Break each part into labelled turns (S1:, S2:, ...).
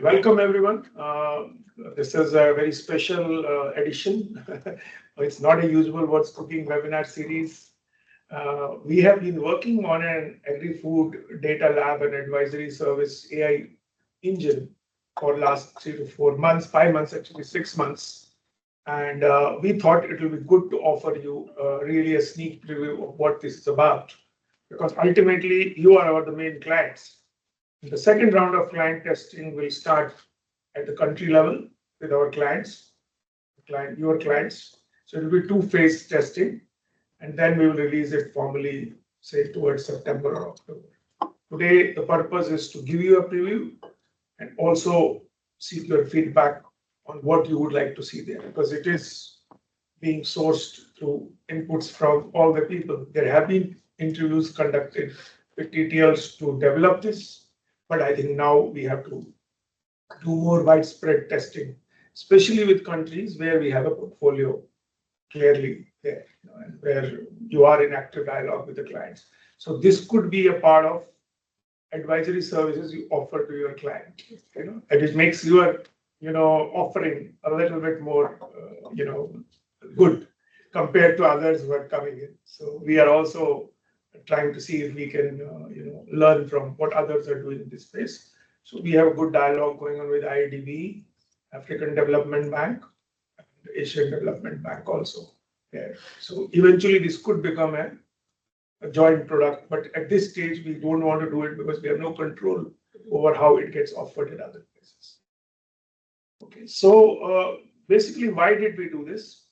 S1: Welcome everyone. This is a very special edition. It's not a usual What's Cooking webinar series. We have been working on an agri-food data lab and advisory service AI engine for last 3 to 4 months, 5 months, actually 6 months. And we thought it will be good to offer you really a sneak preview of what this is about, because ultimately you are the main clients. The second round of client testing will start at the country level with our clients, your clients. So it will be two-phase testing, and then we will release it formally, say towards September or October. Today, the purpose is to give you a preview and also seek your feedback on what you would like to see there, because it is being sourced through inputs from all the people. There have been interviews conducted with TTLs to develop this, but I think now we have to do more widespread testing, especially with countries where we have a portfolio clearly there, and where you are in active dialogue with the clients. So this could be a part of advisory services you offer to your client, and it makes your, offering a little bit more, good compared to others who are coming in. So we are also trying to see if we can, learn from what others are doing in this space. So we have a good dialogue going on with IDB, African Development Bank, and Asian Development Bank also. Yeah. So eventually this could become a joint product, but at this stage we don't want to do it because we have no control over how it gets offered in other places. Okay, so basically, why did we do this?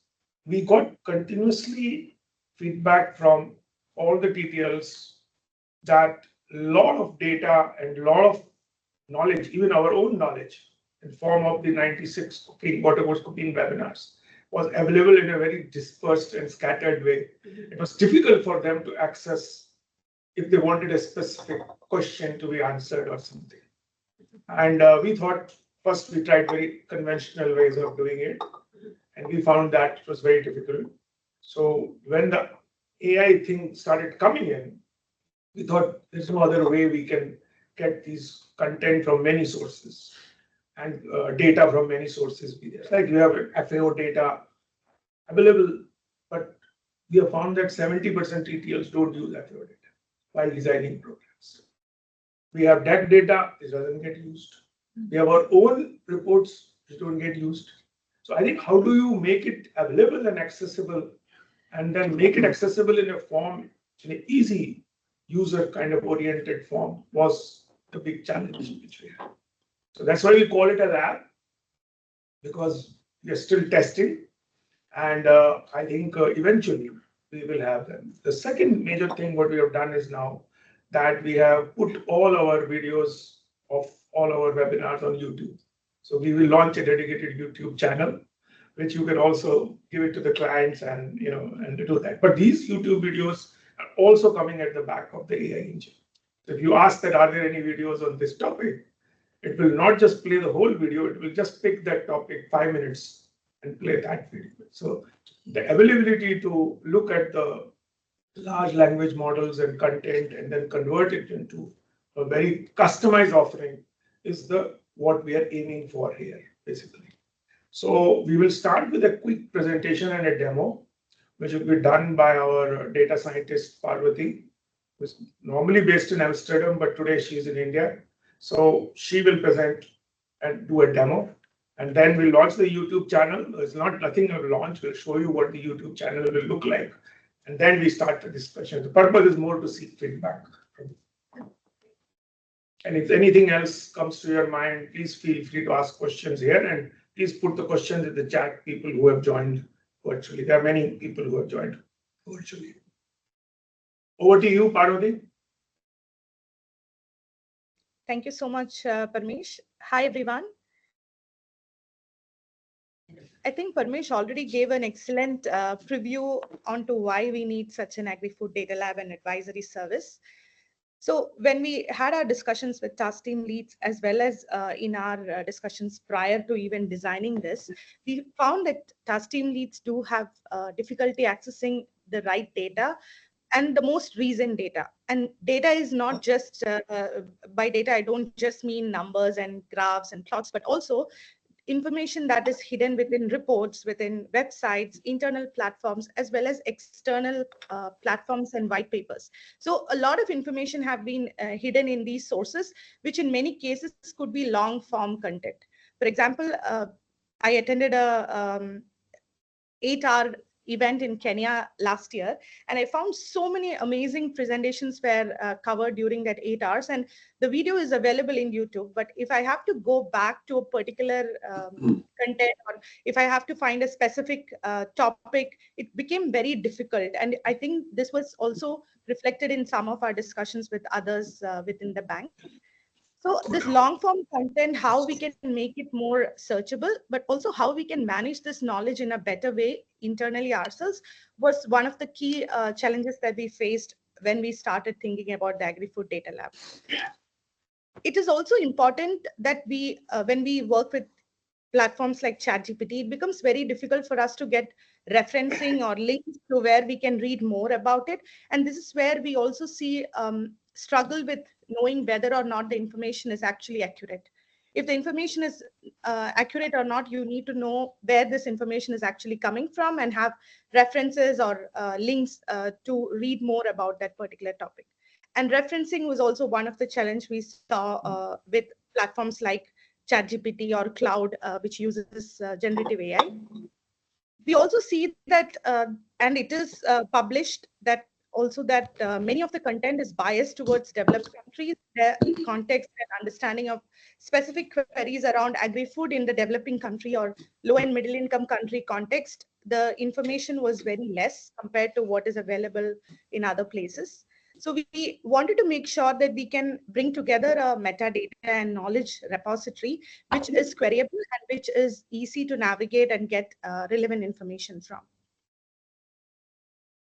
S1: We got continuously feedback from all the TTLs that a lot of data and a lot of knowledge, even our own knowledge, in form of the 96 cooking, what was cooking webinars, was available in a very dispersed and scattered way. It was difficult for them to access if they wanted a specific question to be answered or something. And we thought, first we tried very conventional ways of doing it, and we found that it was very difficult. So when the AI thing started coming in, we thought there's no other way we can get these content from many sources and data from many sources be there. Like you have FAO data available, but we have found that 70% TTLs don't use FAO data while designing programs. We have DAC data, it doesn't get used. We have our own reports, which don't get used. So I think how do you make it available and accessible, and then make it accessible in a form, in an easy user kind of oriented form, was the big challenge which we have. So that's why we call it a lab, because we are still testing, and I think eventually we will have them. The second major thing what we have done is now that we have put all our videos of all our webinars on YouTube. So we will launch a dedicated YouTube channel, which you can also give it to the clients and and do that. But these YouTube videos are also coming at the back of the AI engine. So if you ask that, are there any videos on this topic? It will not just play the whole video, it will just pick that topic 5 minutes and play that video. So the availability to look at the large language models and content and then convert it into a very customized offering is what we are aiming for here, basically. So we will start with a quick presentation and a demo, which will be done by our data scientist, Parvati, who is normally based in Amsterdam, but today she is in India. So she will present and do a demo, and then we'll launch the YouTube channel. It's nothing of launch. We'll show you what the YouTube channel will look like, and then we start the discussion. The purpose is more to seek feedback from you. And if anything else comes to your mind, please feel free to ask questions here, and please put the questions in the chat, people who have joined virtually. There are many people who have joined virtually. Over to you, Parvati.
S2: Thank you so much, Parmesh. Hi, everyone. I think Parmesh already gave an excellent preview onto why we need such an agri-food data lab and advisory service. So when we had our discussions with task team leads, as well as in our discussions prior to even designing this, we found that task team leads do have difficulty accessing the right data and the most recent data. And data is not just, by data, I don't just mean numbers and graphs and plots, but also information that is hidden within reports, within websites, internal platforms, as well as external platforms and white papers. So a lot of information have been hidden in these sources, which in many cases could be long form content. For example, I attended a 8-hour event in Kenya last year, and I found so many amazing presentations were covered during that 8 hours, and the video is available in YouTube. But if I have to go back to a particular content, or if I have to find a specific topic, it became very difficult. And I think this was also reflected in some of our discussions with others within the bank. So this long form content, how we can make it more searchable, but also how we can manage this knowledge in a better way internally ourselves, was one of the key challenges that we faced when we started thinking about the Agri-Food Data Lab. It is also important that when we work with platforms like ChatGPT, it becomes very difficult for us to get referencing or links to where we can read more about it. And this is where we also see struggle with knowing whether or not the information is actually accurate. If the information is accurate or not, you need to know where this information is actually coming from and have references or links to read more about that particular topic. And referencing was also one of the challenge we saw with platforms like ChatGPT or Cloud, which uses generative AI. We also see that, and it is published that also that many of the content is biased towards developed countries. The context and understanding of specific queries around agri-food in the developing country or low and middle income country context, the information was very less compared to what is available in other places. So we wanted to make sure that we can bring together a metadata and knowledge repository, which is queryable and which is easy to navigate and get relevant information from.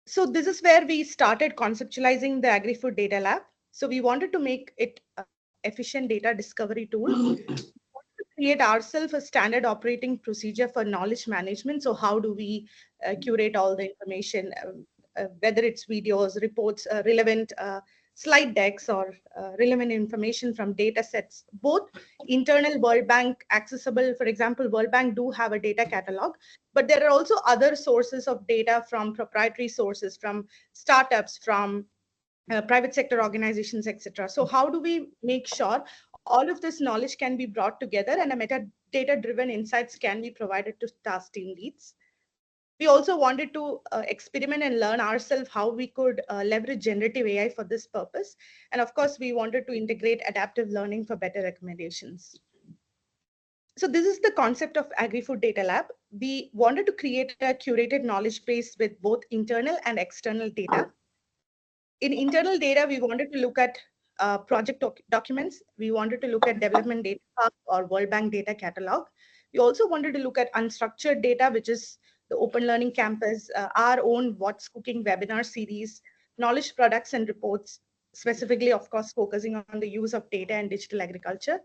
S2: So this is where we started conceptualizing the Agri-Food Data Lab. So we wanted to make it an efficient data discovery tool. Create ourselves a standard operating procedure for knowledge management. So how do we curate all the information, whether it's videos, reports, relevant slide decks, or relevant information from data sets, both internal World Bank accessible. For example, World Bank do have a data catalog, but there are also other sources of data from proprietary sources, from startups, from private sector organizations, etc. So how do we make sure all of this knowledge can be brought together and a metadata-driven insights can be provided to task team leads? We also wanted to experiment and learn ourselves how we could leverage generative AI for this purpose. And of course, we wanted to integrate adaptive learning for better recommendations. So this is the concept of Agri-Food Data Lab. We wanted to create a curated knowledge base with both internal and external data. In internal data, we wanted to look at project documents. We wanted to look at development data or World Bank data catalog. We also wanted to look at unstructured data, which is the Open Learning Campus, our own What's Cooking webinar series, knowledge products and reports, specifically, of course, focusing on the use of data and digital agriculture.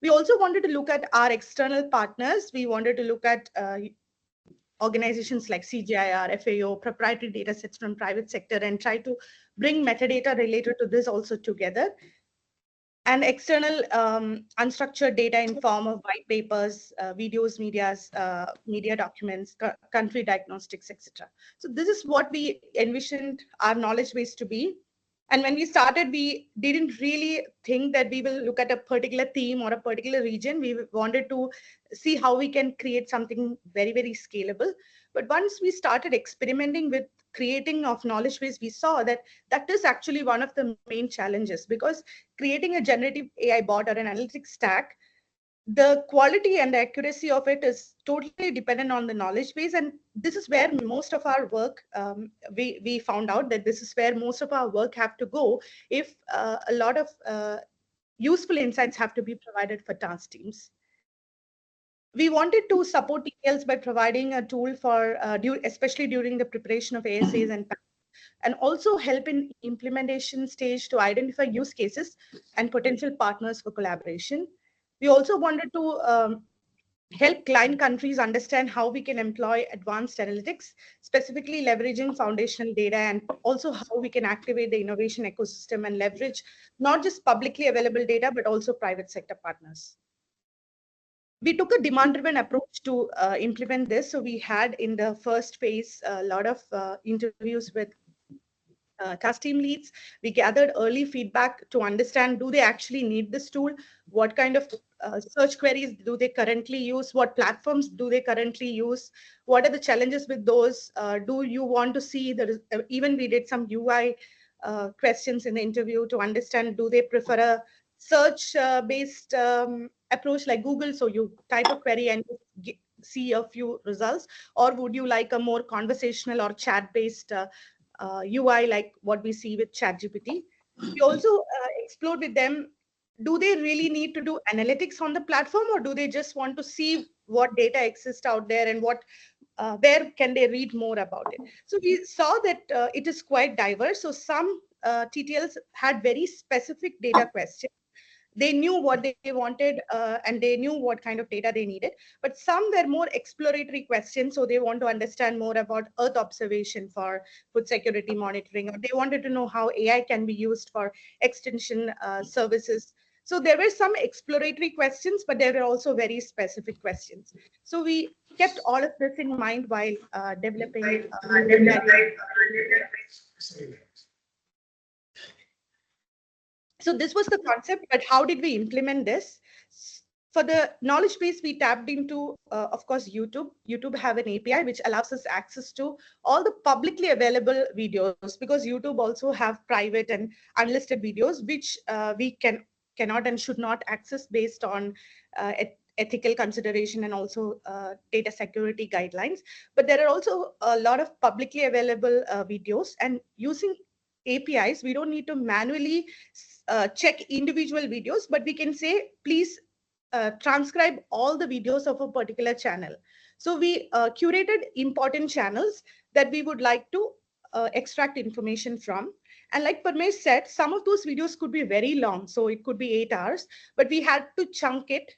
S2: We also wanted to look at our external partners. We wanted to look at organizations like CGIAR, FAO, proprietary data sets from private sector, and try to bring metadata related to this also together. And external unstructured data in form of white papers, videos, media documents, country diagnostics, etc. So this is what we envisioned our knowledge base to be. And when we started, we didn't really think that we will look at a particular theme or a particular region. We wanted to see how we can create something very, very scalable. But once we started experimenting with creating of knowledge base, we saw that that is actually one of the main challenges, because creating a generative AI bot or an analytics stack, the quality and the accuracy of it is totally dependent on the knowledge base. And this is where most of our work, we found out that this is where most of our work have to go if a lot of useful insights have to be provided for task teams. We wanted to support TLs by providing a tool for, especially during the preparation of ASAs and also help in implementation stage to identify use cases and potential partners for collaboration. We also wanted to help client countries understand how we can employ advanced analytics, specifically leveraging foundational data, and also how we can activate the innovation ecosystem and leverage not just publicly available data, but also private sector partners. We took a demand-driven approach to implement this. So we had in the first phase a lot of interviews with task team leads. We gathered early feedback to understand, do they actually need this tool? What kind of search queries do they currently use? What platforms do they currently use? What are the challenges with those? Do you want to see even we did some UI questions in the interview to understand, do they prefer a search based approach like Google? So you type a query and see a few results, or would you like a more conversational or chat based UI like what we see with ChatGPT? We also explored with them, do they really need to do analytics on the platform, or do they just want to see what data exists out there and what where can they read more about it? So we saw that it is quite diverse. So some TTLs had very specific data questions. They knew what they wanted and they knew what kind of data they needed, but some were more exploratory questions. So they want to understand more about earth observation for food security monitoring, or they wanted to know how AI can be used for extension services. So there were some exploratory questions, but there were also very specific questions. So we kept all of this in mind while developing scenarios. So this was the concept, but how did we implement this? For the knowledge base, we tapped into, of course, YouTube. YouTube have an API which allows us access to all the publicly available videos, because YouTube also have private and unlisted videos, which we cannot and should not access based on ethical consideration and also data security guidelines. But there are also a lot of publicly available videos, and using APIs, we don't need to manually check individual videos, but we can say, please transcribe all the videos of a particular channel. So we curated important channels that we would like to extract information from. And like Parmesh said, some of those videos could be very long. So it could be 8 hours, but we had to chunk it,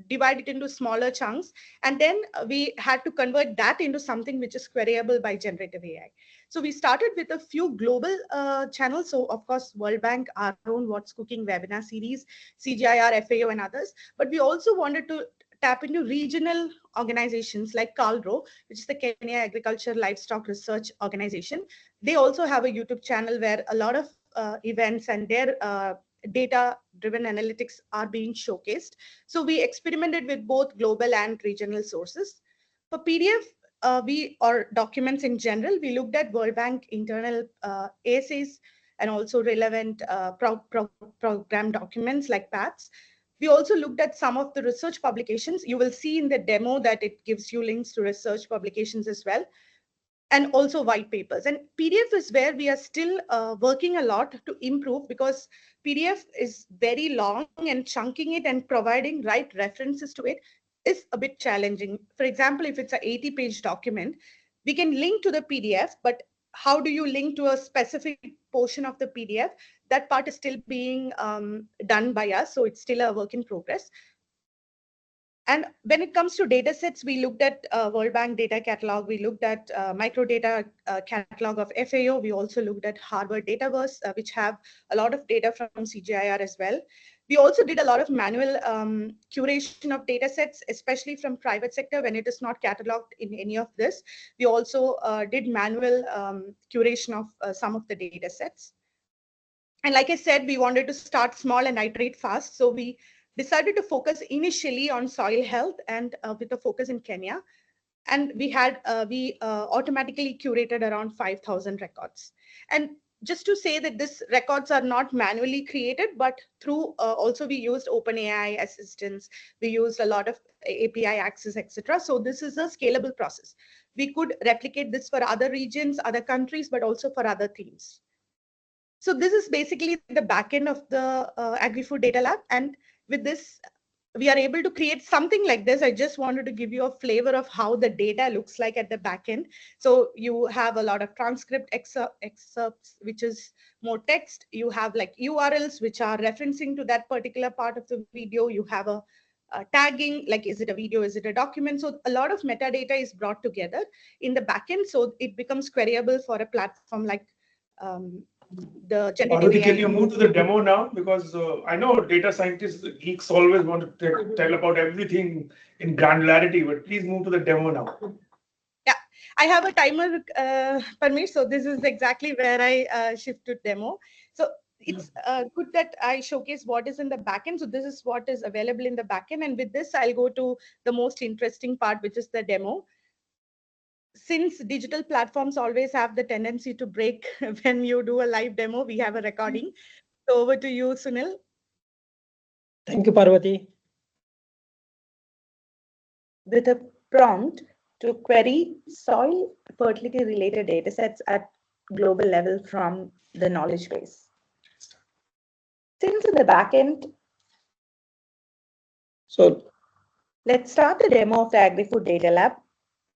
S2: divide it into smaller chunks, and then we had to convert that into something which is queryable by generative AI. So we started with a few global channels. So of course, World Bank, our own What's Cooking webinar series, CGIR, FAO, and others. But we also wanted to tap into regional organizations like CalRO, which is the Kenya Agriculture Livestock Research Organization. They also have a YouTube channel where a lot of events and their data driven analytics are being showcased. So we experimented with both global and regional sources. For PDF, we or documents in general, we looked at World Bank internal ASAs and also relevant program documents like PATS. We also looked at some of the research publications. You will see in the demo that it gives you links to research publications as well, and also white papers. And PDF is where we are still working a lot to improve, because PDF is very long and chunking it and providing right references to it is a bit challenging. For example, if it's an 80-page document, we can link to the PDF, but how do you link to a specific portion of the PDF? That part is still being done by us, so it's still a work in progress. And when it comes to data sets, we looked at World Bank data catalog, we looked at microdata catalog of FAO, we also looked at Harvard Dataverse, which have a lot of data from CGIR as well. We also did a lot of manual curation of data sets, especially from private sector when it is not cataloged in any of this. We also did manual curation of some of the data sets. And like I said, we wanted to start small and iterate fast. So we decided to focus initially on soil health and with a focus in Kenya. And we automatically curated around 5,000 records. And just to say that these records are not manually created, but through also we used OpenAI assistance, we used a lot of API access, etc. So this is a scalable process. We could replicate this for other regions, other countries, but also for other themes. So this is basically the backend of the Agri-Food Data Lab. And with this, we are able to create something like this. I just wanted to give you a flavor of how the data looks like at the backend. So you have a lot of transcript excerpts, which is more text. You have like URLs, which are referencing to that particular part of the video. You have a tagging, like is it a video, is it a document? So a lot of metadata is brought together in the backend, so it becomes queryable for a platform like um, the generative
S1: Parvati, can
S2: AI.
S1: you move to the demo now? Because I know data scientists, geeks always want to tell about everything in granularity, but please move to the demo now.
S2: Yeah, I have a timer, Parmesh, so this is exactly where I shift to demo. So it's good that I showcase what is in the backend. So this is what is available in the backend. And with this, I'll go to the most interesting part, which is the demo. Since digital platforms always have the tendency to break when you do a live demo, we have a recording. So over to you, Sunil.
S3: Thank you, Parvati. With a prompt to query soil fertility related datasets at global level from the knowledge base. Since in the backend, so let's start the demo of the Agri-Food Data Lab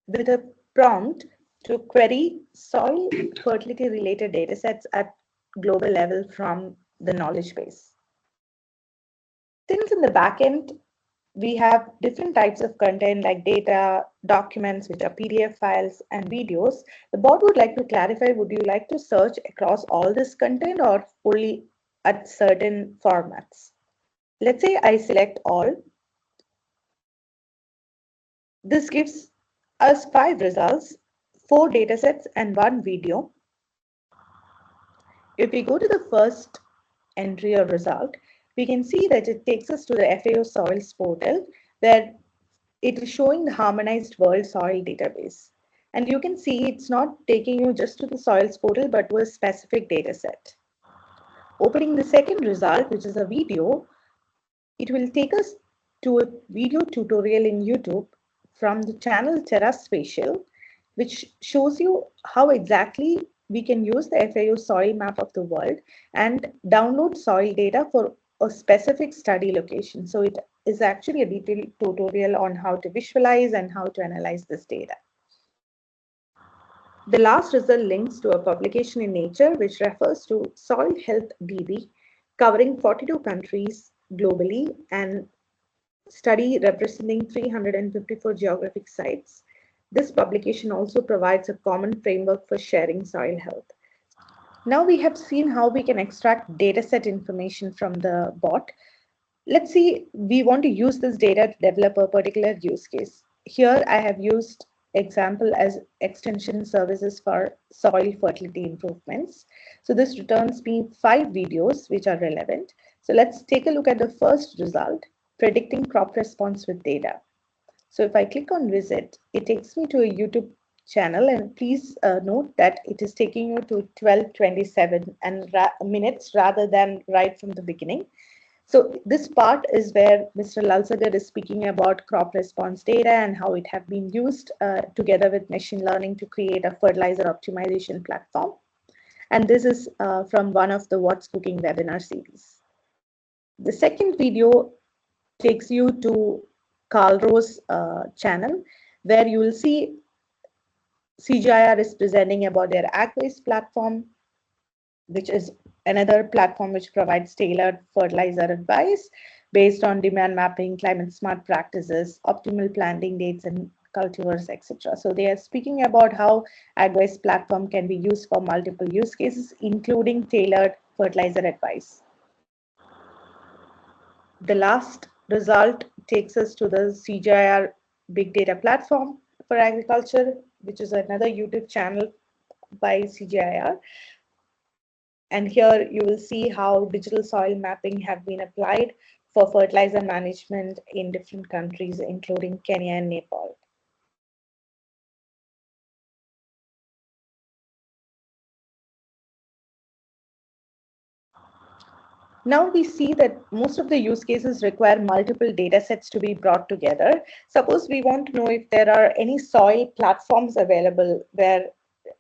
S3: with a prompt to query soil fertility related datasets at global level from the knowledge base. Since in the backend, we have different types of content like data, documents, which are PDF files, and videos. The bot would like to clarify, would you like to search across all this content or only at certain formats? Let's say I select all. This gives us 5 results, 4 datasets, and 1 video. If we go to the first entry or result, we can see that it takes us to the FAO Soils portal, where it is showing the harmonized world soil database. And you can see it's not taking you just to the soils portal, but to a specific data set. Opening the second result, which is a video, it will take us to a video tutorial in YouTube from the channel TerraSpatial, which shows you how exactly we can use the FAO soil map of the world and download soil data for a specific study location. So it is actually a detailed tutorial on how to visualize and how to analyze this data. The last result links to a publication in Nature, which refers to Soil Health DB, covering 42 countries globally and study representing 354 geographic sites. This publication also provides a common framework for sharing soil health. Now we have seen how we can extract dataset information from the bot. Let's see, we want to use this data to develop a particular use case. Here I have used example as extension services for soil fertility improvements. So this returns me 5 videos which are relevant. So let's take a look at the first result, predicting crop response with data. So if I click on visit, it takes me to a YouTube channel, and please note that it is taking you to 12:27 and minutes rather than right from the beginning. So this part is where Mr. Lalsagar is speaking about crop response data and how it have been used together with machine learning to create a fertilizer optimization platform. And this is from one of the What's Cooking webinar series. The second video takes you to Carlro's channel, where you will see CGIR is presenting about their Agri platform, which is another platform which provides tailored fertilizer advice based on demand mapping, climate smart practices, optimal planting dates and cultivars, etc. So they are speaking about how Agri's platform can be used for multiple use cases, including tailored fertilizer advice. The last result takes us to the CGIR Big Data Platform for Agriculture, which is another YouTube channel by CGIR. And here you will see how digital soil mapping have been applied for fertilizer management in different countries, including Kenya and Nepal. Now we see that most of the use cases require multiple data sets to be brought together. Suppose we want to know if there are any soil platforms available where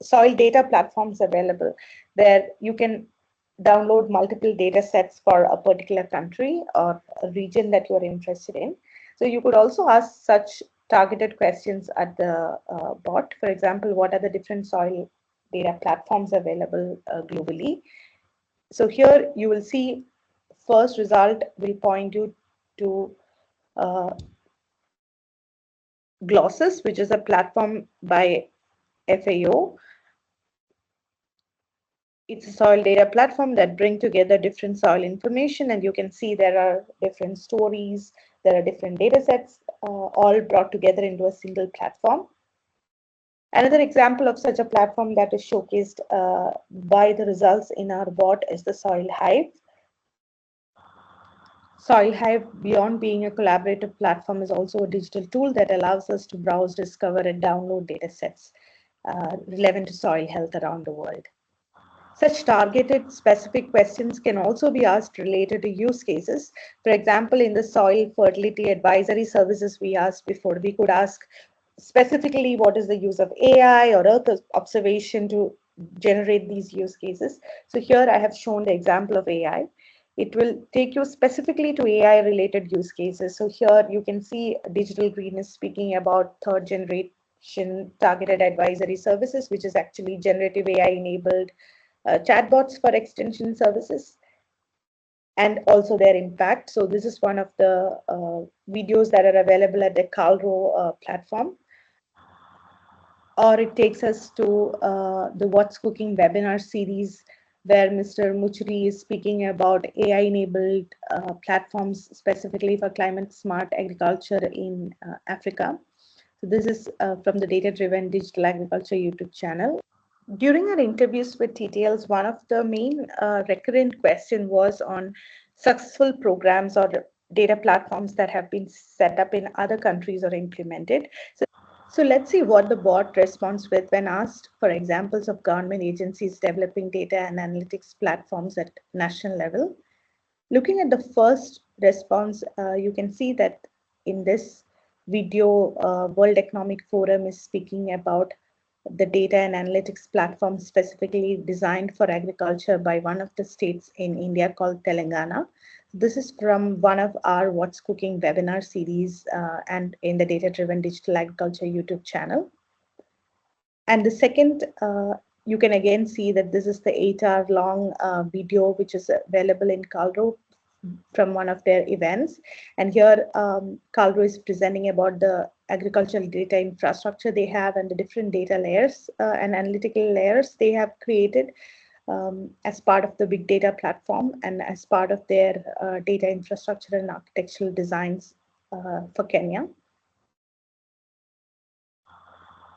S3: soil data platforms available where you can download multiple data sets for a particular country or a region that you're interested in. So you could also ask such targeted questions at the bot. For example, what are the different soil data platforms available globally? So here you will see first result will point you to Glossus, which is a platform by FAO. It's a soil data platform that bring together different soil information, and you can see there are different stories, there are different data sets, all brought together into a single platform. Another example of such a platform that is showcased by the results in our bot is the Soil Hive. Soil Hive, beyond being a collaborative platform, is also a digital tool that allows us to browse, discover, and download data sets relevant to soil health around the world. Such targeted specific questions can also be asked related to use cases. For example, in the soil fertility advisory services we asked before, we could ask specifically what is the use of AI or earth observation to generate these use cases. So here I have shown the example of AI. It will take you specifically to AI related use cases. So here you can see Digital Green is speaking about third generation targeted advisory services, which is actually generative AI enabled chatbots for extension services and also their impact. So this is one of the videos that are available at the Calro platform. Or it takes us to the What's Cooking webinar series, where Mr. Muchuri is speaking about AI-enabled platforms specifically for climate smart agriculture in Africa. So this is from the Data-Driven Digital Agriculture YouTube channel. During our interviews with TTLs, one of the main recurrent question was on successful programs or data platforms that have been set up in other countries or implemented. So let's see what the bot responds with when asked for examples of government agencies developing data and analytics platforms at national level. Looking at the first response, you can see that in this video, World Economic Forum is speaking about the data and analytics platform specifically designed for agriculture by one of the states in India called Telangana. This is from one of our What's Cooking webinar series and in the Data-Driven Digital Agriculture YouTube channel. And the second, you can again see that this is the 8-hour long video, which is available in Calro from one of their events. And here, Calro is presenting about the agricultural data infrastructure they have and the different data layers and analytical layers they have created as part of the big data platform and as part of their data infrastructure and architectural designs for Kenya.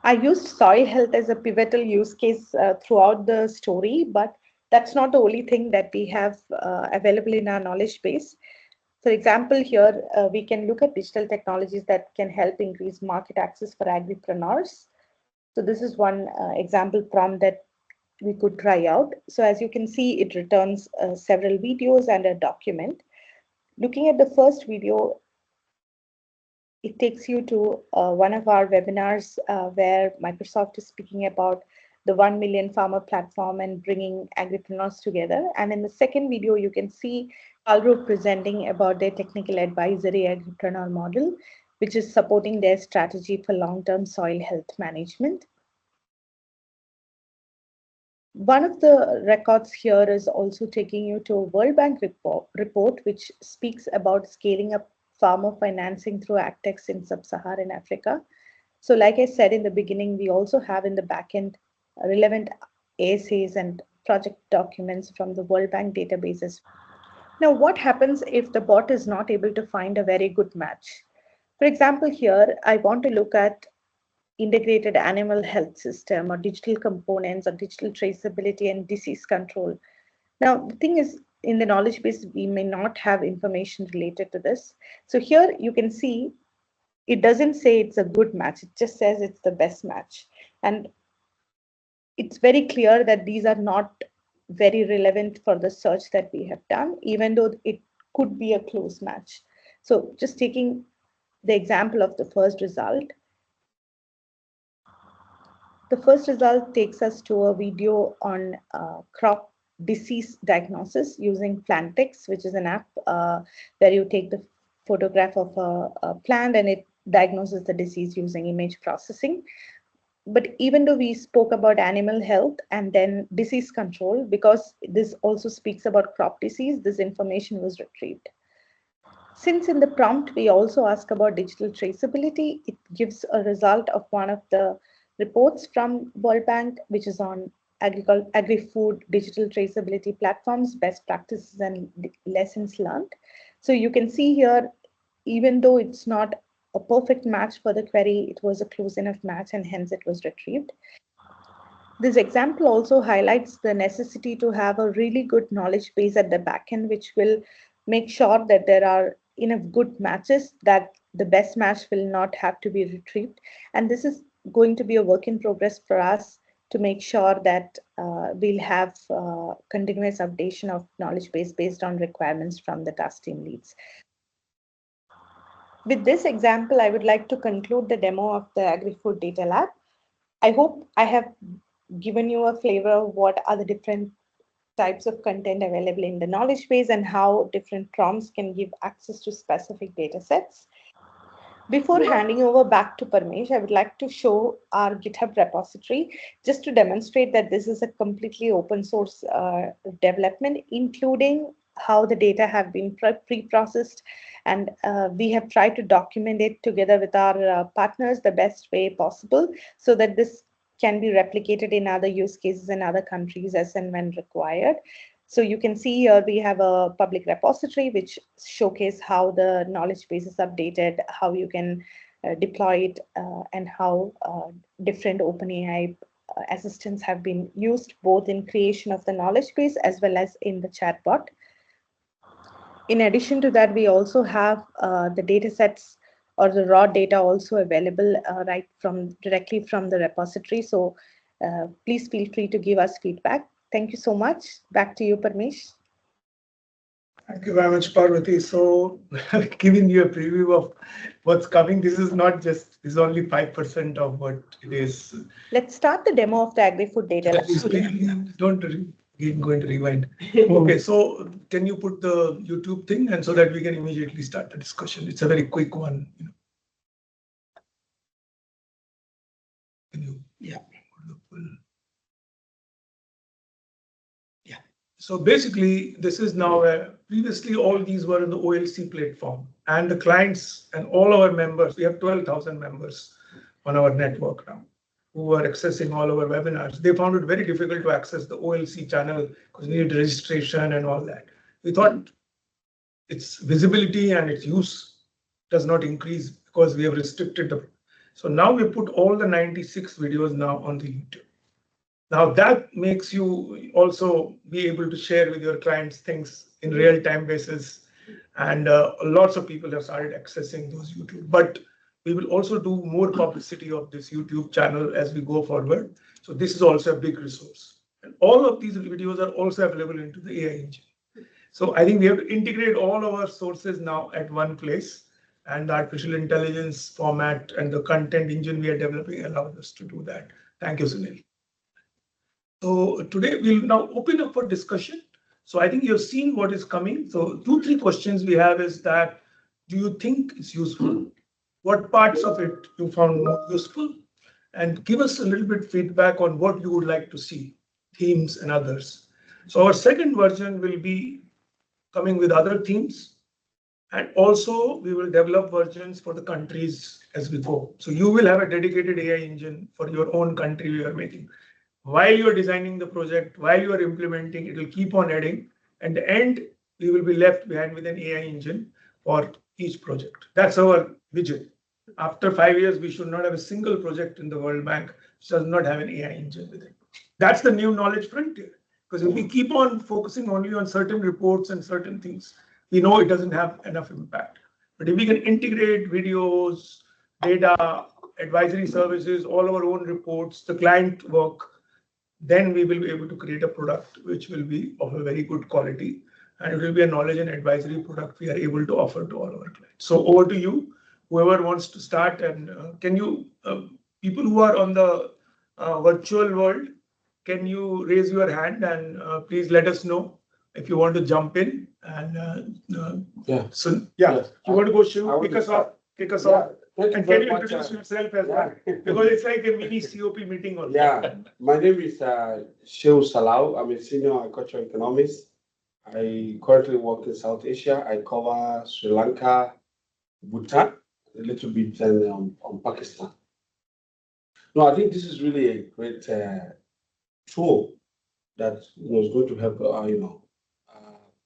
S3: I used soil health as a pivotal use case throughout the story, but that's not the only thing that we have available in our knowledge base. For example, here we can look at digital technologies that can help increase market access for agripreneurs. So this is one example prompt that we could try out. So as you can see, it returns several videos and a document. Looking at the first video, it takes you to one of our webinars where Microsoft is speaking about the 1 million farmer platform and bringing agripreneurs together. And in the second video, you can see Calro presenting about their technical advisory agripreneur model, which is supporting their strategy for long-term soil health management. One of the records here is also taking you to a World Bank report which speaks about scaling up farmer financing through AgTechs in sub-Saharan Africa. So like I said in the beginning, we also have in the backend relevant ASAs and project documents from the World Bank databases. Now, what happens if the bot is not able to find a very good match? For example, here, I want to look at integrated animal health system or digital components or digital traceability and disease control. Now, the thing is, in the knowledge base, we may not have information related to this. So here you can see it doesn't say it's a good match. It just says it's the best match. And it's very clear that these are not very relevant for the search that we have done, even though it could be a close match. So just taking the example of the first result, the first result takes us to a video on crop disease diagnosis using Plantix, which is an app where you take the photograph of a plant and it diagnoses the disease using image processing. But even though we spoke about animal health and then disease control, because this also speaks about crop disease, this information was retrieved. Since in the prompt we also ask about digital traceability, it gives a result of one of the reports from World Bank, which is on agri-food digital traceability platforms, best practices and lessons learned. So you can see here, even though it's not a perfect match for the query, it was a close enough match and hence it was retrieved. This example also highlights the necessity to have a really good knowledge base at the backend, which will make sure that there are enough good matches that the best match will not have to be retrieved. And this is going to be a work in progress for us to make sure that we'll have continuous updation of knowledge base based on requirements from the task team leads. With this example, I would like to conclude the demo of the Agri-Food Data Lab. I hope I have given you a flavor of what are the different types of content available in the knowledge base and how different prompts can give access to specific data sets. Before handing over back to Parmesh, I would like to show our GitHub repository just to demonstrate that this is a completely open source development, including how the data have been pre-processed. And we have tried to document it together with our partners the best way possible so that this can be replicated in other use cases in other countries as and when required. So you can see here we have a public repository which showcase how the knowledge base is updated, how you can deploy it, and how different OpenAI assistants have been used both in creation of the knowledge base as well as in the chatbot. In addition to that, we also have the data sets or the raw data also available directly from the repository. So please feel free to give us feedback. Thank you so much. Back to you, Parmesh.
S1: Thank you very much, Parvati. So, giving you a preview of what's coming, this is only 5% of what it is.
S3: Let's start the demo of the Agri-Food Data Lab.
S1: Don't going to rewind. Okay, so can you put the YouTube thing and so that we can immediately start the discussion? It's a very quick one. Can you? Yeah. So basically, this is now previously all these were in the OLC platform and the clients and all our members, we have 12,000 members on our network now who are accessing all our webinars. They found it very difficult to access the OLC channel because we need registration and all that. We thought its visibility and its use does not increase because we have restricted the. So now we put all the 96 videos now on the YouTube. Now that makes you also be able to share with your clients things in real-time basis. And lots of people have started accessing those YouTube. But we will also do more publicity of this YouTube channel as we go forward. So this is also a big resource. And all of these videos are also available into the AI engine. So I think we have to integrate all our sources now at one place. And the artificial intelligence format and the content engine we are developing allows us to do that. Thank you, Sunil. So today we'll now open up for discussion. So I think you've seen what is coming. So 2-3 questions we have is that, do you think it's useful? What parts of it you found more useful? And give us a little bit feedback on what you would like to see, themes and others. So our second version will be coming with other themes. And also we will develop versions for the countries as we go. So you will have a dedicated AI engine for your own country you are making. While you're designing the project, while you are implementing, it will keep on adding. At the end, we will be left behind with an AI engine for each project. That's our vision. After 5 years, we should not have a single project in the World Bank which does not have an AI engine with it. That's the new knowledge frontier. Because if we keep on focusing only on certain reports and certain things, we know it doesn't have enough impact. But if we can integrate videos, data, advisory services, all our own reports, the client work, then we will be able to create a product which will be of a very good quality. And it will be a knowledge and advisory product we are able to offer to all our clients. So over to you, whoever wants to start. And can you, people who are on the virtual world, can you raise your hand and please let us know if you want to jump in? And so, you want to go, Shiv, kick us off. And can you introduce yourself as well? Because it's like a mini COP meeting also.
S4: Yeah, my name is Shiv Salau. I'm a senior agricultural economist I currently work in South Asia. I cover Sri Lanka, Bhutan, a little bit, and on Pakistan. No, I think this is really a great tool that is going to help,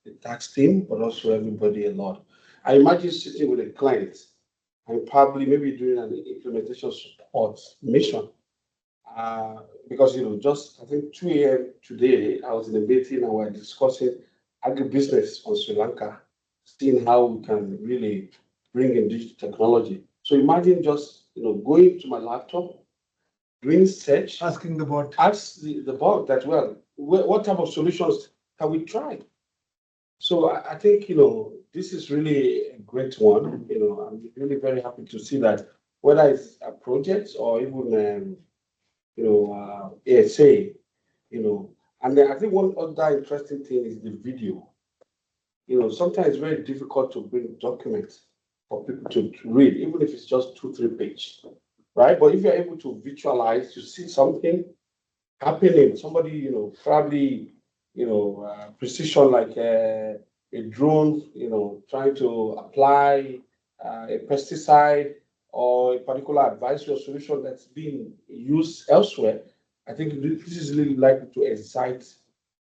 S4: the tax team, but also everybody a lot. I imagine sitting with a client and probably maybe doing an implementation support mission. Because just I think 2 a.m. today, I was in a meeting and we were discussing agribusiness on Sri Lanka, seeing how we can really bring in digital technology. So imagine just going to my laptop, doing search,
S1: Asking the bot.
S4: ask the bot that, well, what type of solutions can we try? So I think, this is really a great one. I'm really very happy to see that whether it's a project or even, ASA, and then I think one other interesting thing is the video. Sometimes it's very difficult to bring documents for people to read, even if it's just 2, 3 pages, right? But if you're able to visualize, you see something happening, somebody, probably, precision like a drone, trying to apply a pesticide or a particular advisory or solution that's being used elsewhere. I think this is really likely to excite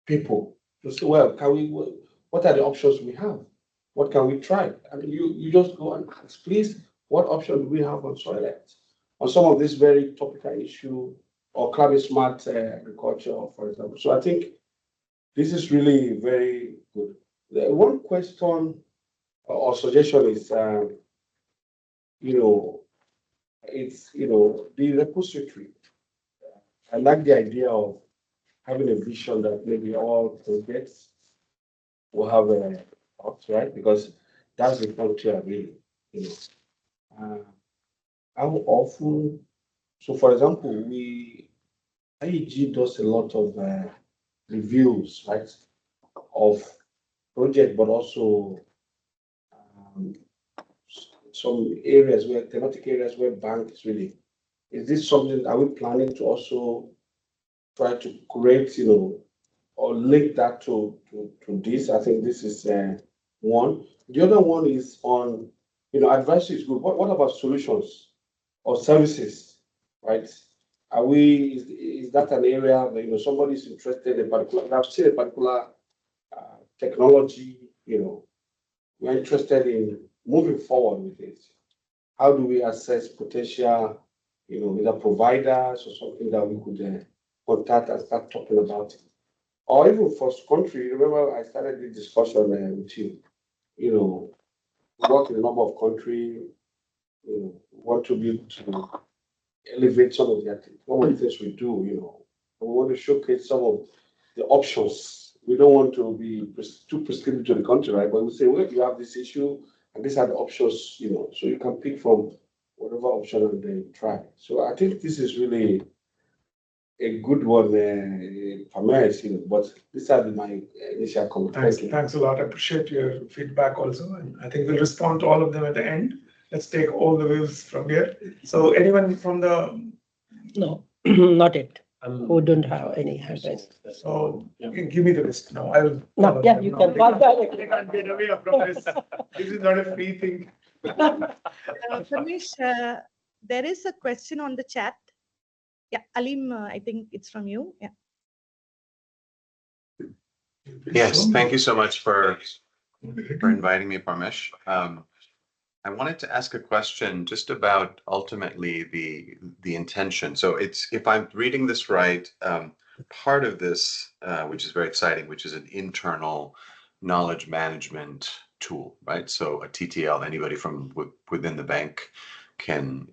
S4: people to say, well, what are the options we have? What can we try? I mean, you just go and ask, please, what option do we have on soil health? On some of this very topical issue or climate smart agriculture, for example. So I think this is really very good. One question or suggestion is, it's, the repository. I like the idea of having a vision that maybe all projects will have a thought, right? Because that's the frontier, really. You know, how often? So, for example, IEG does a lot of reviews, right, of project, but also um, some areas where thematic areas where banks really. Is this something? Are we planning to also try to create, or link that to this? I think this is one. The other one is on, advisory is good. What about solutions or services, right? Is that an area that, somebody is interested in particular, I've seen a particular technology, we're interested in moving forward with it. How do we assess potential, either providers or something that we could contact and start talking about it? Or even for country, remember I started the discussion with you, we work in a number of countries, want to be able to elevate some of the things we do, we want to showcase some of the options. We don't want to be too prescriptive to the country, right? But we say, well, you have this issue, and these are the options, so you can pick from whatever option and then try. So I think this is really a good one, but these are my initial comments.
S1: Thanks, thanks a lot. I appreciate your feedback also, and I think we'll respond to all of them at the end. Let's take all the views from here. So anyone from the...
S5: No, not yet. Who don't have any hand raised.
S1: So give me the list now. I'll...
S5: No, yeah, you can call
S1: back. They can't get away from this. This is not a free thing.
S2: Parmesh, there is a question on the chat. Yeah, Alim, I think it's from you. Yeah.
S6: Yes, thank you so much for inviting me, Parmesh. I wanted to ask a question just about ultimately the intention. So it's, if I'm reading this right, part of this, which is very exciting, which is an internal knowledge management tool, right? So a TTL, anybody from within the bank can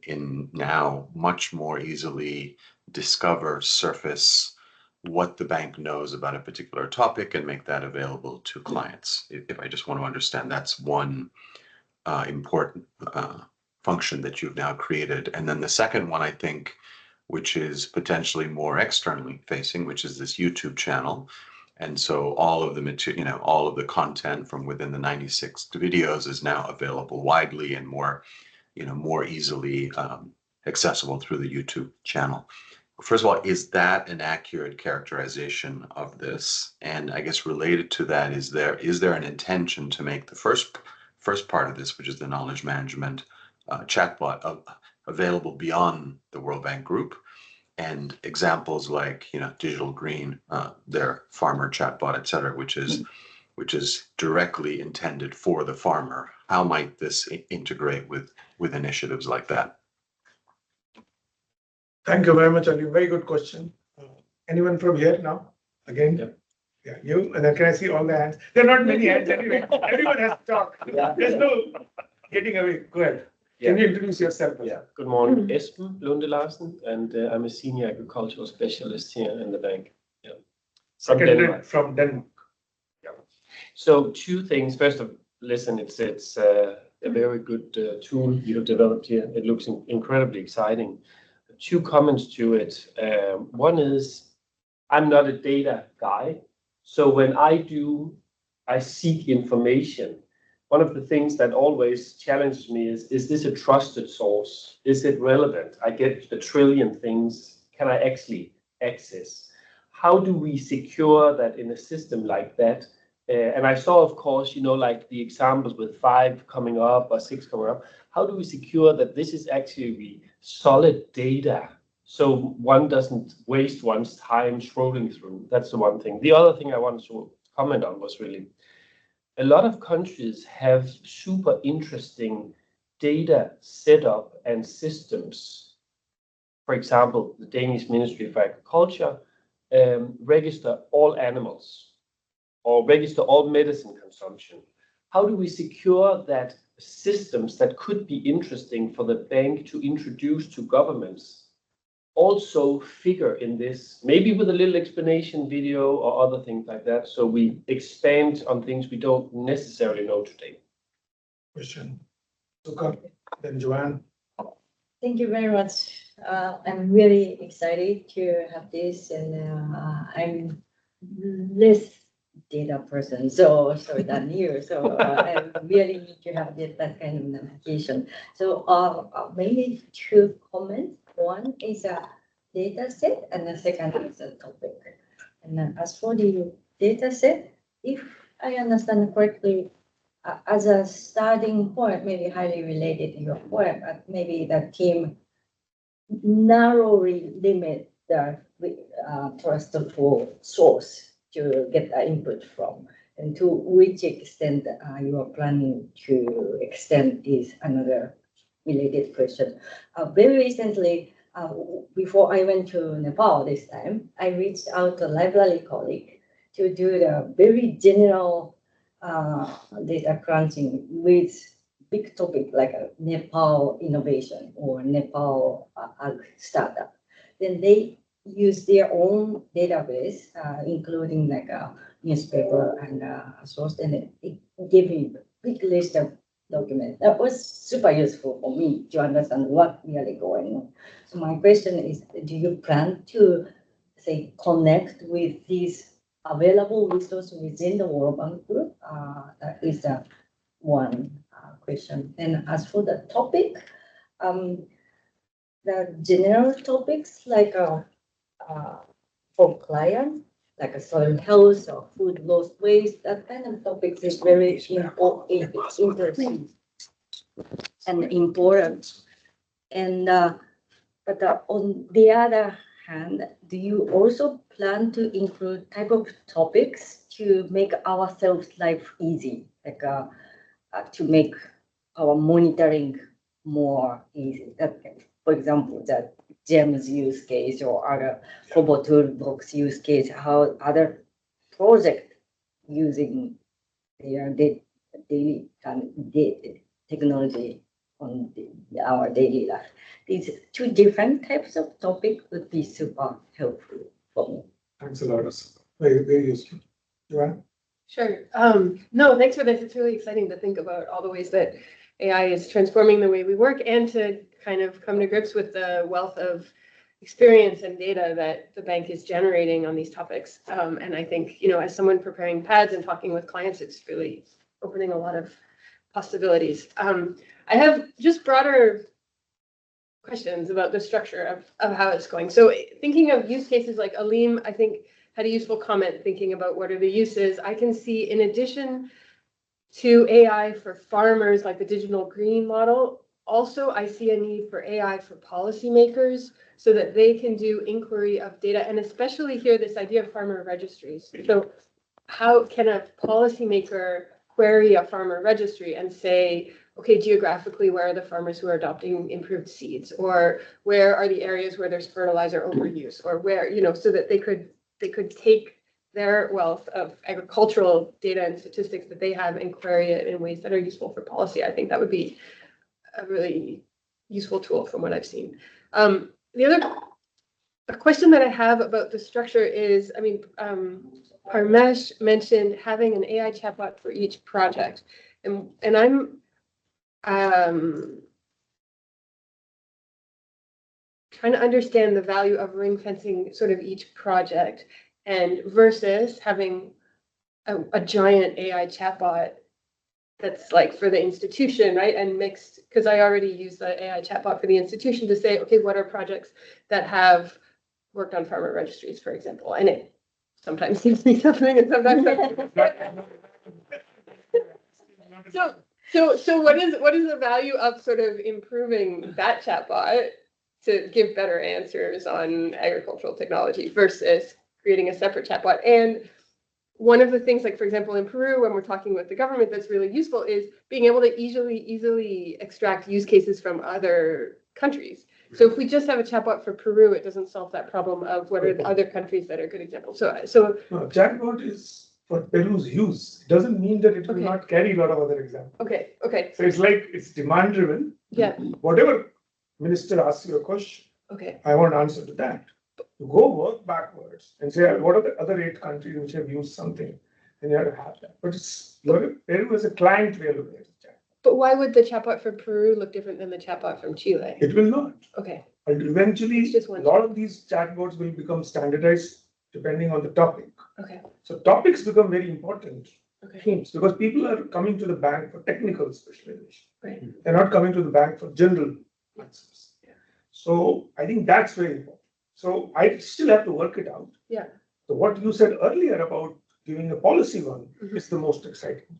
S6: now much more easily discover, surface what the bank knows about a particular topic and make that available to clients. If I just want to understand, that's one important function that you've now created. And then the second one, I think, which is potentially more externally facing, which is this YouTube channel. And so all of the material, all of the content from within the 96 videos is now available widely and more, more easily accessible through the YouTube channel. first of all, is that an accurate characterization of this? And I guess related to that, is there an intention to make the first part of this, which is the knowledge management chatbot, available beyond the World Bank Group? And examples like, Digital Green, their farmer chatbot, et cetera, which is directly intended for the farmer. How might this integrate with initiatives like that?
S1: Thank you very much, Ali. Very good question. Anyone from here now? Again?
S7: Yep.
S1: Yeah, you. And then can I see all the hands? There are not many hands anyway. Everyone has to talk.
S7: Yeah.
S1: There's no getting away. Go ahead. Can you introduce yourself?
S7: Yeah. Good morning, Esben Lunde Larsen, and I'm a senior agricultural specialist here in the bank. Yeah. From Denmark.
S1: From Denmark.
S7: So two things. First of, listen, it's a very good tool you have developed here. It looks incredibly exciting. Two comments to it. One is, I'm not a data guy, so when I seek information. One of the things that always challenges me is this a trusted source? Is it relevant? I get 1 trillion things. Can I actually access? How do we secure that in a system like that? And I saw, of course, like the examples with 5 coming up or 6 coming up. How do we secure that this is actually solid data so one doesn't waste one's time scrolling through? That's the one thing. The other thing I wanted to comment on was really, a lot of countries have super interesting data setup and systems. For example, the Danish Ministry of Agriculture register all animals or register all medicine consumption. How do we secure that systems that could be interesting for the bank to introduce to governments also figure in this, maybe with a little explanation video or other things like that, so we expand on things we don't necessarily know today?
S1: Question. Sukha, then Joanne.
S8: Thank you very much. I'm really excited to have this, and I'm less data person, so than you. So I really need to have that kind of navigation. So maybe 2 comments. One is a data set, and the second is a topic. And then as for the data set, if I understand correctly, as a starting point, maybe highly related to your point, but maybe the team narrowly limit the trustful source to get the input from, and to which extent you are planning to extend is another related question. Very recently, before I went to Nepal this time, I reached out to a library colleague to do the very general data crunching with big topic like a Nepal innovation or Nepal startup. Then they use their own database, including like a newspaper and a source, and it gave me a big list of documents. That was super useful for me to understand what really going on. So my question is, do you plan to, say, connect with these available resources within the World Bank Group? That is one question. And as for the topic, the general topics like for clients, like a soil health or food loss waste, that kind of topics is very interesting and important. And but on the other hand, do you also plan to include type of topics to make ourselves life easy, like to make our monitoring more easy? For example, that GEMS use case or other Kobo toolbox use case, how other project using their daily technology on our daily life. These 2 different types of topic would be super helpful for me.
S1: Thanks a lot. Very, very useful. Joanne?
S9: Sure. No, thanks for this. It's really exciting to think about all the ways that AI is transforming the way we work and to kind of come to grips with the wealth of experience and data that the bank is generating on these topics. And I think, as someone preparing pads and talking with clients, it's really opening a lot of possibilities. I have just broader questions about the structure of how it's going. So thinking of use cases like Aleem, I think had a useful comment thinking about what are the uses. I can see in addition to AI for farmers, like the digital green model, also I see a need for AI for policymakers so that they can do inquiry of data, and especially here, this idea of farmer registries. So how can a policymaker query a farmer registry and say, okay, geographically, where are the farmers who are adopting improved seeds? Or where are the areas where there's fertilizer overuse? Or where, so that they could take their wealth of agricultural data and statistics that they have and query it in ways that are useful for policy. I think that would be a really useful tool from what I've seen. The other question that I have about the structure is, Parmesh mentioned having an AI chatbot for each project, and I'm trying to understand the value of ring fencing sort of each project and versus having a giant AI chatbot that's like for the institution, right? And mixed, because I already use the AI chatbot for the institution to say, okay, what are projects that have worked on farmer registries, for example? And it sometimes gives me something and sometimes So what is the value of sort of improving that chatbot to give better answers on agricultural technology versus creating a separate chatbot? And one of the things, like for example, in Peru, when we're talking with the government, that's really useful is being able to easily extract use cases from other countries. So if we just have a chatbot for Peru, it doesn't solve that problem of what are the other countries that are good examples. So
S1: No, chatbot is for Peru's use. It doesn't mean that it will
S9: Okay.
S1: not carry a lot of other examples.
S9: okay,
S1: So it's like it's demand driven.
S9: yeah,
S1: Whatever minister asks you a question,
S9: okay,
S1: I want answer to that. You go work backwards and say, what are the other 8 countries which have used something? And you have to have that. But Peru as a client, we are looking at the chat.
S9: but why would the chatbot for Peru look different than the chatbot from Chile?
S1: It will not.
S9: Okay,
S1: And eventually,
S9: It's just
S1: a
S9: one
S1: lot of these chatbots will become standardized depending on the topic.
S9: okay,
S1: So topics become very important
S9: okay,
S1: themes because people are coming to the bank for technical specialization.
S9: right.
S1: They're not coming to the bank for general answers.
S9: Yeah.
S1: So I think that's very important. So I still have to work it out.
S9: Yeah.
S1: So what you said earlier about giving a policy one
S9: Mhm.
S1: is the most exciting.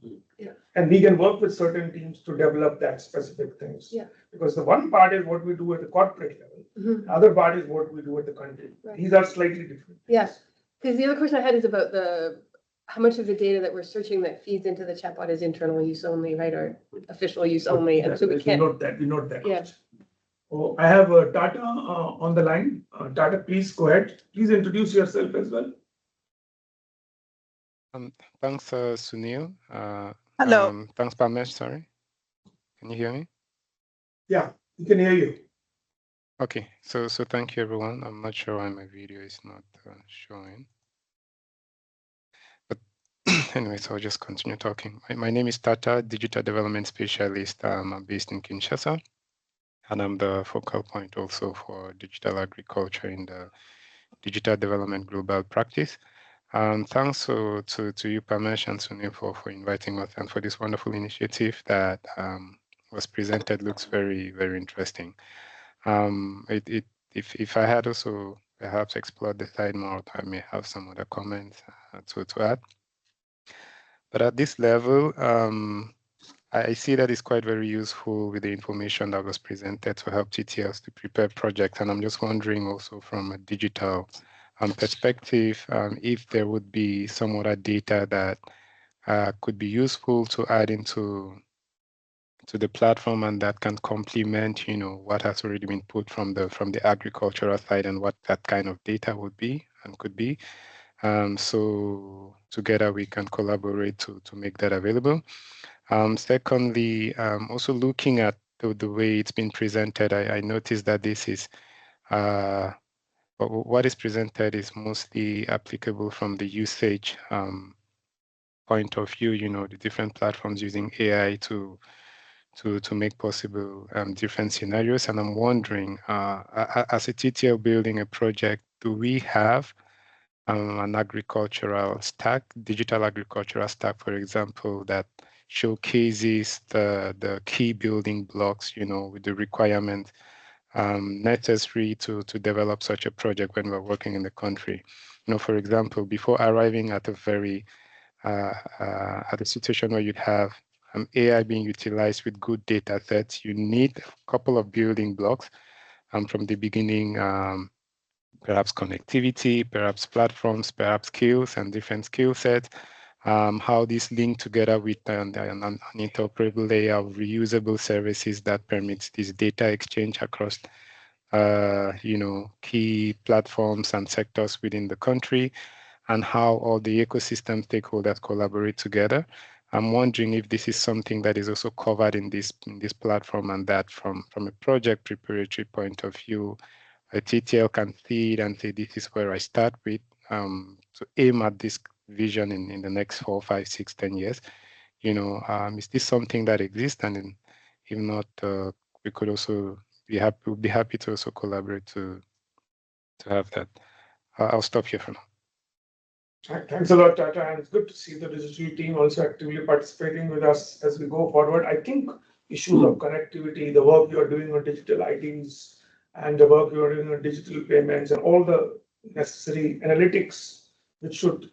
S9: Yeah.
S1: And we can work with certain teams to develop that specific things.
S9: Yeah.
S1: Because the one part is what we do at the corporate level.
S9: Mhm.
S1: The other part is what we do at the country.
S9: Right.
S1: These are slightly different.
S9: Yeah, because the other question I had is about how much of the data that we're searching that feeds into the chatbot is internal use only, right, or official use only, and so we can't.
S1: We note that.
S9: Yeah.
S1: Oh, I have Tata on the line. Tata, please go ahead. Please introduce yourself as well.
S10: Thanks, Sunil.
S2: Hello.
S10: Thanks, Parmesh. Sorry. Can you hear me?
S1: Yeah, we can hear you.
S10: Okay. So thank you, everyone. I'm not sure why my video is not showing. But anyways, I'll just continue talking. My name is Tata, Digital Development Specialist. I'm based in Kinshasa, and I'm the focal point also for digital agriculture in the Digital Development Global Practice. Thanks to you, Parmesh and Sunil, for inviting us and for this wonderful initiative that was presented. Looks very, very interesting. If I had also perhaps explored the side more, I may have some other comments to add. But at this level, I see that it's quite very useful with the information that was presented to help TTLs to prepare projects. And I'm just wondering also from a digital perspective, if there would be some other data that could be useful to add into the platform and that can complement, what has already been put from the agricultural side and what that kind of data would be and could be. So together we can collaborate to make that available. Secondly, also looking at the way it's been presented, I noticed that this is what is presented is mostly applicable from the usage point of view, the different platforms using AI to make possible different scenarios. And I'm wondering, as a TTL building a project, do we have an agricultural stack, digital agricultural stack, for example, that showcases the key building blocks, with the requirement necessary to develop such a project when we're working in the country. For example, before arriving at a situation where you'd have AI being utilized with good data sets, you need a couple of building blocks from the beginning, perhaps connectivity, perhaps platforms, perhaps skills and different skill sets, how these link together with an interoperable layer of reusable services that permits this data exchange across key platforms and sectors within the country, and how all the ecosystem stakeholders collaborate together. I'm wondering if this is something that is also covered in this platform, and that from a project preparatory point of view, a TTL can see it and say, this is where I start with, to aim at this vision in the next 4, 5, 6, 10 years. Is this something that exists? And if not, we could also be happy to also collaborate to have that. I'll stop here for now.
S1: Thanks a lot, Tata, and it's good to see the digital team also actively participating with us as we go forward. I think issues of connectivity, the work you are doing on digital IDs, and the work you are doing on digital payments, and all the necessary analytics which should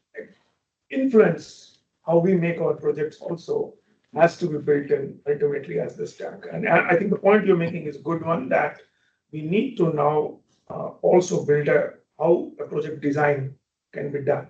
S1: influence how we make our projects also has to be built in ultimately as the stack. And I think the point you're making is a good one, that we need to now also build how a project design can be done.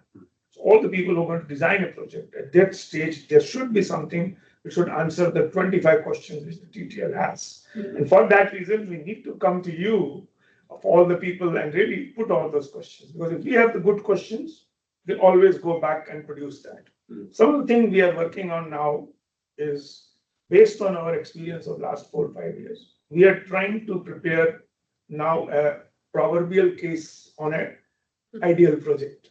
S1: So all the people who are going to design a project, at that stage, there should be something which should answer the 25 questions which the TTL has. And for that reason, we need to come to you, of all the people, and really put all those questions. Because if we have the good questions, we'll always go back and produce that. Some of the things we are working on now is based on our experience of last 4 or 5 years. We are trying to prepare now a proverbial case on an ideal project,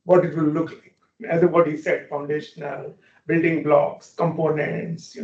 S1: what it will look like. As what he said, foundational, building blocks, components,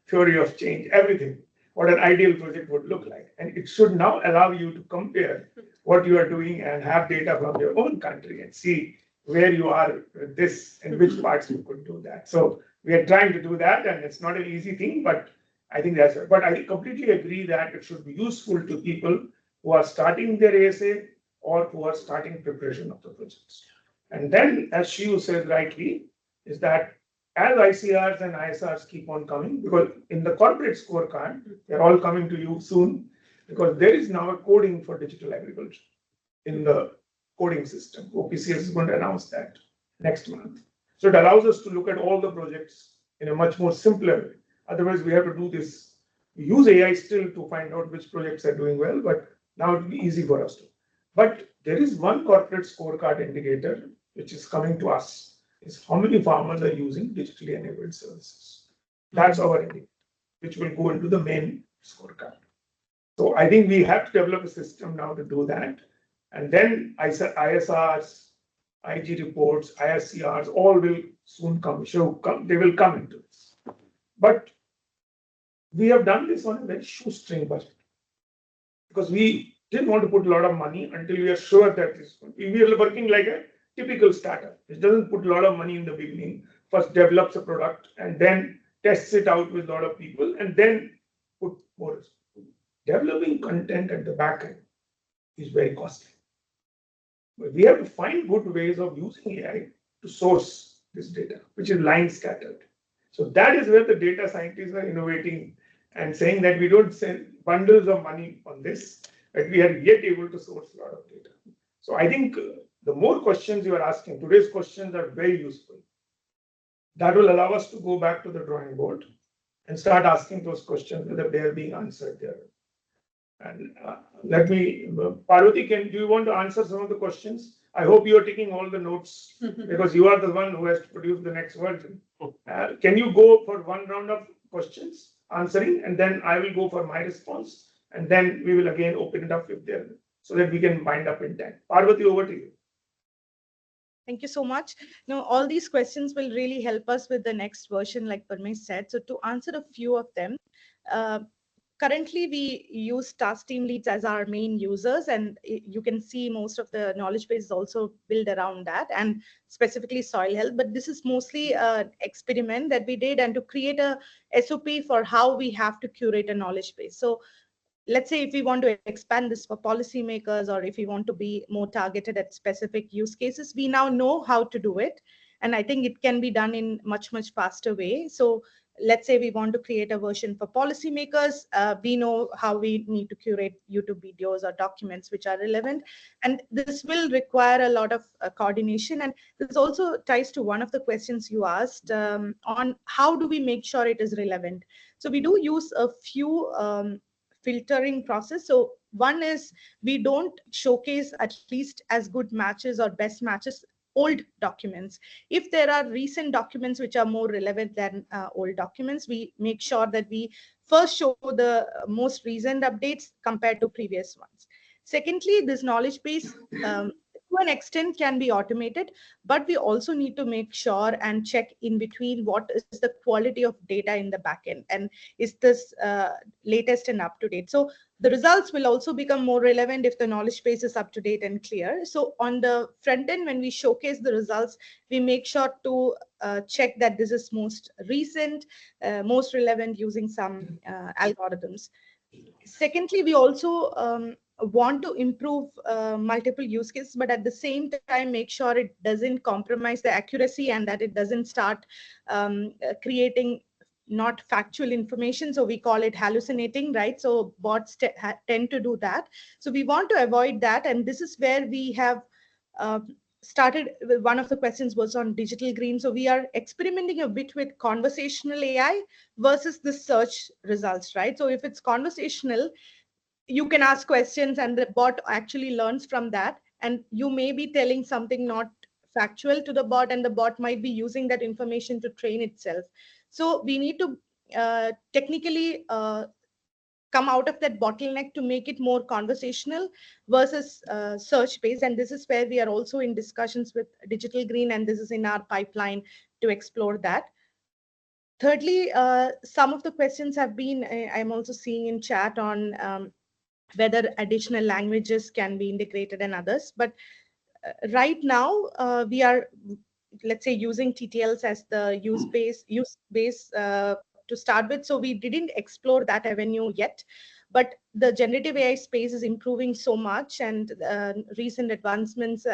S1: theory of change, everything, what an ideal project would look like. And it should now allow you to compare what you are doing and have data from your own country and see where you are with this and which parts you could do that. So we are trying to do that, and it's not an easy thing, but I think that's it. But I completely agree that it should be useful to people who are starting their ASA or who are starting preparation of the projects. And then, as Shivu says rightly, is that as ICRs and ISRs keep on coming, because in the corporate scorecard, they're all coming to you soon, because there is now a coding for digital agriculture in the coding system. OPCS is going to announce that next month. So it allows us to look at all the projects in a much more simpler way. Otherwise, we have to do this. We use AI still to find out which projects are doing well, but now it will be easy for us to. But there is one corporate scorecard indicator which is coming to us, is how many farmers are using digitally enabled services. That's our indicator, which will go into the main scorecard. So I think we have to develop a system now to do that. And then ISRs, IG reports, ISCRs, all will soon come. They will come into this. But we have done this on a very shoestring budget, because we didn't want to put a lot of money until we are sure that we are working like a typical startup. It doesn't put a lot of money in the beginning, first develops a product and then tests it out with a lot of people and then put more. Developing content at the back end is very costly. But we have to find good ways of using AI to source this data, which is line scattered. So that is where the data scientists are innovating and saying that we don't send bundles of money on this, but we are yet able to source a lot of data. So I think the more questions you are asking, today's questions are very useful. That will allow us to go back to the drawing board and start asking those questions, whether they are being answered there. And Parvati, do you want to answer some of the questions? I hope you are taking all the notes because you are the one who has to produce the next version. Can you go for one round of questions, answering, and then I will go for my response, and then we will again open it up if there, so that we can wind up in time. Parvati, over to you.
S2: Thank you so much. Now, all these questions will really help us with the next version, like Parmesh said. So to answer a few of them, currently we use task team leads as our main users, and you can see most of the knowledge base is also built around that, and specifically soil health. But this is mostly an experiment that we did, and to create a SOP for how we have to curate a knowledge base. So let's say if we want to expand this for policymakers, or if we want to be more targeted at specific use cases, we now know how to do it. And I think it can be done in much, much faster way. So let's say we want to create a version for policymakers, we know how we need to curate YouTube videos or documents which are relevant. And this will require a lot of coordination. And this also ties to one of the questions you asked on how do we make sure it is relevant. So we do use a few filtering process. So one is we don't showcase at least as good matches or best matches old documents. If there are recent documents which are more relevant than old documents, we make sure that we first show the most recent updates compared to previous ones. Secondly, this knowledge base to an extent can be automated, but we also need to make sure and check in between what is the quality of data in the backend, and is this latest and up to date. So the results will also become more relevant if the knowledge base is up to date and clear. So on the front end, when we showcase the results, we make sure to check that this is most recent, most relevant using some algorithms. Secondly, we also want to improve multiple use cases, but at the same time make sure it doesn't compromise the accuracy and that it doesn't start creating not factual information. So we call it hallucinating, right? So bots tend to do that. So we want to avoid that. And this is where we have started. One of the questions was on digital green. So we are experimenting a bit with conversational AI versus the search results, right? So if it's conversational, you can ask questions and the bot actually learns from that. And you may be telling something not factual to the bot, and the bot might be using that information to train itself. So we need to technically come out of that bottleneck to make it more conversational versus search based. And this is where we are also in discussions with digital green, and this is in our pipeline to explore that. Thirdly, some of the questions have been, I'm also seeing in chat on whether additional languages can be integrated and others. But right now, we are, let's say, using TTLs as the use base to start with. So we didn't explore that avenue yet. But the generative AI space is improving so much, and recent advancements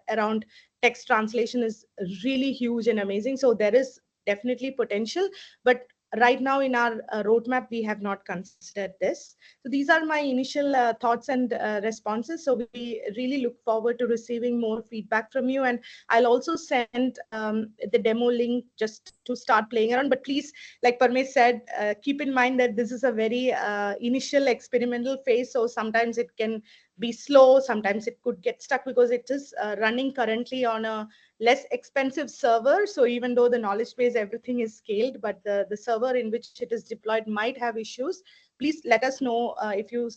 S2: around text translation is really huge and amazing. So there is definitely potential, but right now in our roadmap, we have not considered this. So these are my initial thoughts and responses. So we really look forward to receiving more feedback from you. And I'll also send the demo link just to start playing around. But please, like Parmesh said, keep in mind that this is a very initial experimental phase. So sometimes it can be slow, sometimes it could get stuck because it is running currently on a less expensive server. So even though the knowledge base, everything is scaled, but the server in which it is deployed might have issues. Please let us know if you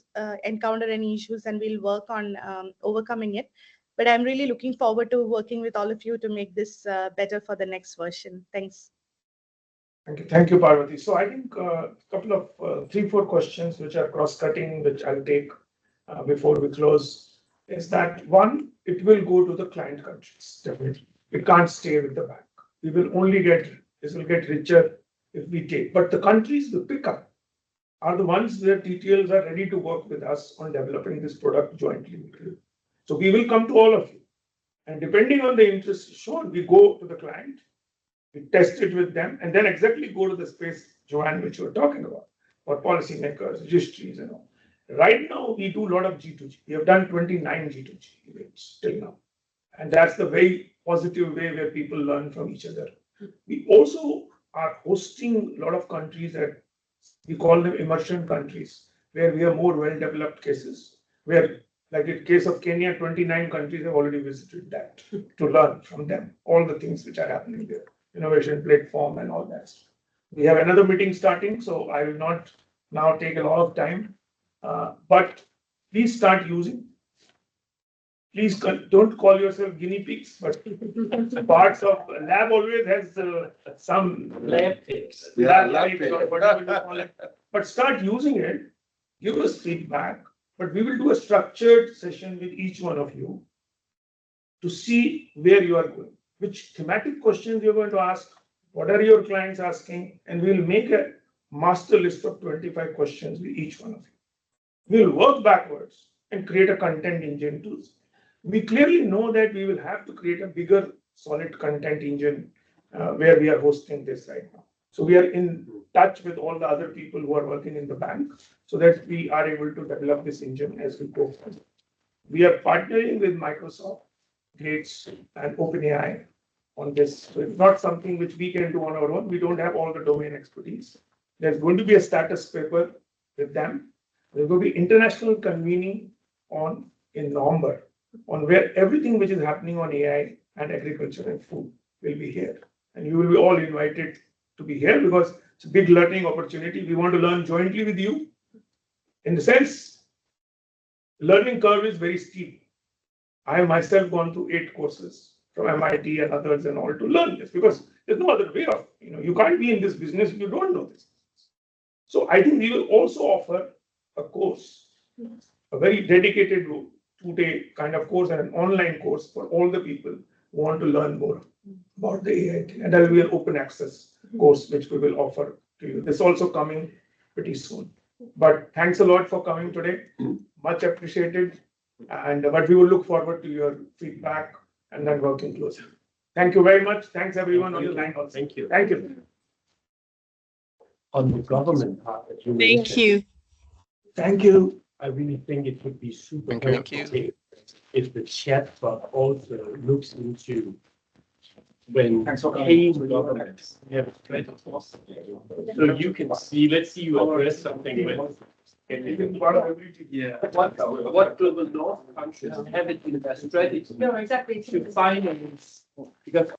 S2: encounter any issues, and we'll work on overcoming it. But I'm really looking forward to working with all of you to make this better for the next version. Thanks.
S1: Thank you, Parvati. So I think a couple of 3-4 questions which are cross-cutting, which I'll take before we close, is that one, it will go to the client countries, definitely. It can't stay with the bank. This will get richer if we take. But the countries will pick up are the ones where TTLs are ready to work with us on developing this product jointly. So we will come to all of you. And depending on the interest shown, we go to the client, we test it with them, and then exactly go to the space, Joanne, which you were talking about, for policymakers, registries, and all. Right now, we do a lot of G2G. We have done 29 G2G events till now. And that's the very positive way where people learn from each other. We also are hosting a lot of countries that we call them immersion countries, where we have more well-developed cases, where, like in case of Kenya, 29 countries have already visited that to learn from them, all the things which are happening there, innovation platform and all that. We have another meeting starting, so I will not now take a lot of time, but please start using. Please don't call yourself guinea pigs, but parts of lab always has some
S7: Lab pigs.
S1: lab pigs or whatever you call it. But start using it, give us feedback, but we will do a structured session with each one of you to see where you are going, which thematic questions you're going to ask, what are your clients asking, and we'll make a master list of 25 questions with each one of you. We'll work backwards and create a content engine too. We clearly know that we will have to create a bigger solid content engine where we are hosting this right now. So we are in touch with all the other people who are working in the bank so that we are able to develop this engine as we go forward. We are partnering with Microsoft, Gates, and OpenAI on this. So it's not something which we can do on our own. We don't have all the domain expertise. There's going to be a status paper with them. There will be international convening in November on where everything which is happening on AI and agriculture and food will be here. And you will be all invited to be here because it's a big learning opportunity. We want to learn jointly with you. In the sense, learning curve is very steep. I have myself gone through 8 courses from MIT and others and all to learn this because there's no other way of, you can't be in this business if you don't know this. So I think we will also offer a course, a very dedicated 2-day kind of course and an online course for all the people who want to learn more about the AI thing. And there will be an open access course which we will offer to you. This is also coming pretty soon. But thanks a lot for coming today. Much appreciated. But we will look forward to your feedback and then working closer. Thank you very much. Thanks everyone on the line also.
S7: Thank you.
S1: Thank you.
S7: On the government part that you
S2: Thank
S7: mentioned,
S2: you.
S1: Thank you.
S7: I really think it would be super
S10: Thank you.
S7: helpful if the chatbot also looks into when paying governments have credit loss. So you can see, let's see you address something with. Yeah, what global north countries have it in their strategy
S9: No, exactly.
S7: to finance, because